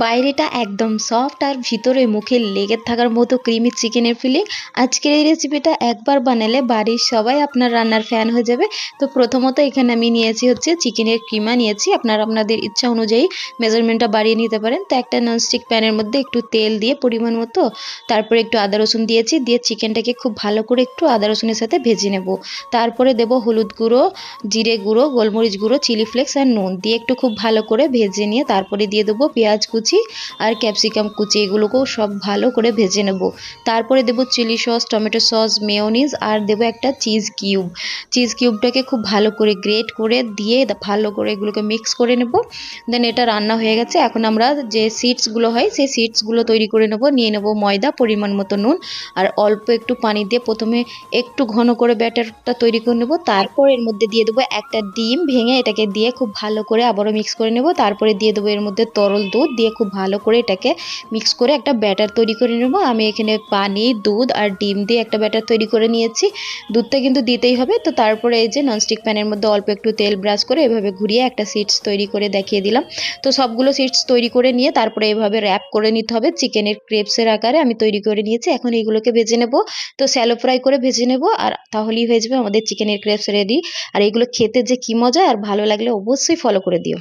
বাইরেটা একদম সফট আর ভিতরে মুখে লেগে থাকার মতো ক্রিমি চিকেনের ফিলিং। আজকের এই রেসিপিটা একবার বানালে বাড়ির সবাই আপনার রান্নার ফ্যান হয়ে যাবে। তো প্রথমত এখানে আমি নিয়েছি হচ্ছে চিকেনের কিমা নিয়েছি। আপনারা আপনাদের ইচ্ছা অনুযায়ী মেজারমেন্টটা বাড়িয়ে নিতে পারেন। তো একটা ননস্টিক প্যানের মধ্যে একটু তেল দিয়ে পরিমাণ মতো, তারপরে একটু আদা রসুন দিয়েছি, দিয়ে চিকেনটাকে খুব ভালো করে একটু আদা রসুনের সাথে ভেজে নেব। তারপরে দেব হলুদ গুঁড়ো, জিরে গুঁড়ো, গোলমরিচ গুঁড়ো, চিলি ফ্লেক্স আর নুন দিয়ে একটু খুব ভালো করে ভেজে নিয়ে তারপরে দিয়ে দেবো পেঁয়াজ কুচি আর ক্যাপসিকাম কুচি, এগুলোকেও সব ভালো করে ভেজে নেব। তারপরে দেবো chilli sauce, tomato sauce, mayonnaise আর দেবো একটা চিজ কিউব। চিজ কিউবটাকে খুব ভালো করে গ্রেট করে দিয়ে ভালো করে এগুলোকে মিক্স করে নেব। দেন এটা রান্না হয়ে গেছে। এখন আমরা যে সিডসগুলো হয় সেই সিডসগুলো তৈরি করে নেব। নিয়ে নেব ময়দা, পরিমাণ মতো নুন আর অল্প একটু পানি দিয়ে প্রথমে একটু ঘন করে ব্যাটারটা তৈরি করে নেব। তারপর এর মধ্যে দিয়ে দেবো একটা ডিম ভেঙে, এটাকে দিয়ে খুব ভালো করে আবারও মিক্স করে নেব। তারপরে দিয়ে দেবো এর মধ্যে তরল দুধ, দিয়ে খুব ভালো করে এটাকে মিক্স করে একটা ব্যাটার তৈরি করে নেব। আমি এখানে পানি, দুধ আর ডিম দিয়ে একটা ব্যাটার তৈরি করে নিয়েছি। দুধটা কিন্তু দিতেই হবে। তো তারপরে এই যে ননস্টিক প্যানের মধ্যে অল্প একটু তেল ব্রাশ করে এভাবে ঘুরিয়ে একটা সিডস তৈরি করে দেখিয়ে দিলাম। তো সবগুলো সিডস তৈরি করে নিয়ে তারপরে এভাবে র্যাপ করে নিতে হবে চিকেনের ক্রেপসের আকারে আমি তৈরি করে নিয়েছি। এখন এইগুলোকে ভেজে নেব। তো স্যালো ফ্রাই করে ভেজে নেব, আর তাহলেই হয়ে যাবে আমাদের চিকেনের ক্রেপস রেডি। আর এগুলো খেতে যে কি মজা, আর ভালো লাগলে অবশ্যই ফলো করে দিও।